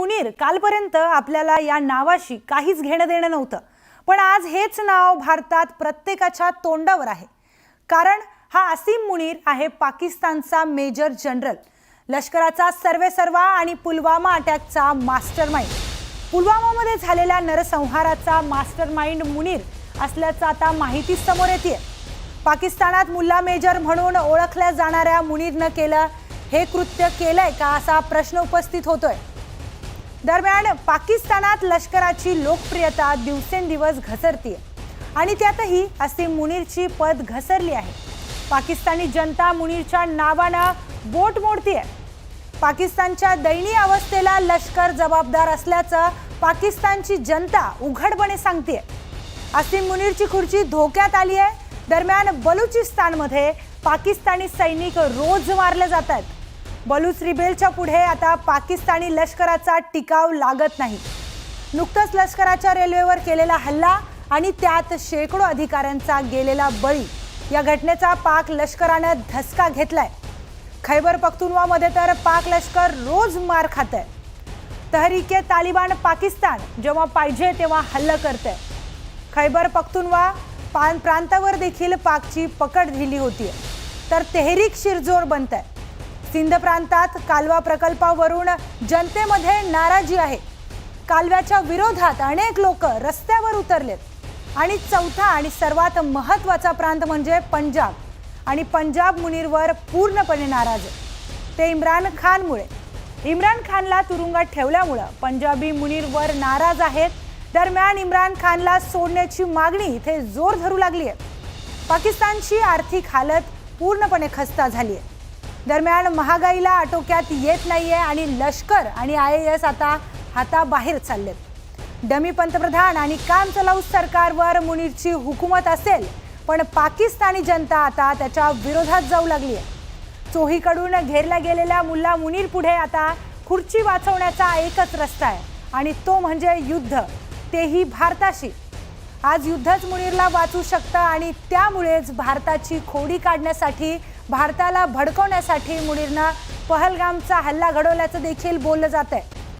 मुनीर कालपर्यंत आपल्याला या नावाशी काहीच घेणं देणं नव्हतं, पण आज हेच नाव भारतात प्रत्येकाच्या तोंडावर आहे. कारण हा असीम मुनीर आहे पाकिस्तानचा मेजर जनरल, लष्कराचा सर्वेसर्वा आणि पुलवामा अटॅकचा मास्टरमाइंड. पुलवामामध्ये झालेल्या नरसंहाराचा मास्टरमाइंड मुनीर असल्याचं आता माहिती समोर येते. पाकिस्तानात मुल्ला मेजर म्हणून ओळखल्या जाणाऱ्या मुनीरनं केलं हे कृत्य केलंय का असा प्रश्न उपस्थित होतोय. दरम्यान पाकिस्तानात लष्कराची लोकप्रियता दिवसेंदिवस घसरतीये आणि त्यातही असीम मुनीरची पद घसरली आहे. पाकिस्तानी जनता मुनीरच्या नावानं बोट मोडतीये. पाकिस्तानच्या दयनीय अवस्थेला लष्कर जबाबदार असल्याचं पाकिस्तानची जनता उघडपणे सांगतेय. असीम मुनीरची खुर्ची धोक्यात आली आहे. दरम्यान बलुचिस्तानमध्ये पाकिस्तानी सैनिक रोज मारले जात आहेत. बलूच रिबेलच्या पुढे आता पाकिस्तानी लष्कराचा टिकाव लागत नाही. नुकतंच लष्कराच्या रेल्वेवर केलेला हल्ला आणि त्यात शेकडो अधिकाऱ्यांचा गेलेला बळी या घटनेचा पाक लष्करानं धसका घेतलाय. खैबर पख्तूनवामध्ये तर पाक लष्कर रोज मार खातंय. तहरीके तालिबान पाकिस्तान जेव्हा पाहिजे तेव्हा हल्ला करते. खैबर पख्तूनवा प्रांतावर देखील पाकची पकड ढिली होतीये, तर तेहरीक शिरजोर बनते. सिंध प्रांतात कालवा प्रकल्पावरून जनतेमध्ये नाराजी आहे. कालव्याच्या विरोधात अनेक लोक रस्त्यावर उतरलेत. आणि चौथा आणि सर्वात महत्त्वाचा प्रांत म्हणजे पंजाब, आणि पंजाब मुनीरवर पूर्णपणे नाराज आहे. ते इम्रान खानमुळे. इम्रान खानला तुरुंगात ठेवल्यामुळे पंजाबी मुनीरवर नाराज आहेत. दरम्यान इम्रान खानला सोडण्याची मागणी इथे जोर धरू लागली आहे. पाकिस्तानची आर्थिक हालत पूर्णपणे खस्ता झाली आहे. दरम्यान महागाईला आटोक्यात येत नाहीये आणि लष्कर आणि IAS आता हाताबाहेर चाललेत. डमी पंतप्रधान आणि काम चलाऊ सरकारवर मुनीरची हुकूमत असेल, पण पाकिस्तानी जनता आता त्याच्या विरोधात जाऊ लागली आहे. चोहीकडून घेरल्या गेलेल्या मुल्ला मुनीर पुढे आता खुर्ची वाचवण्याचा एकच रस्ता आहे आणि तो म्हणजे युद्ध, तेही भारताशी. आज युद्धच मुनीरला वाचवू शकतं आणि त्यामुळेच भारताची खोडी काढण्यासाठी, भारताला भडकवण्यासाठी मुनीरनं पहलगामचा हल्ला घडवल्याचं देखील बोललं जात आहे.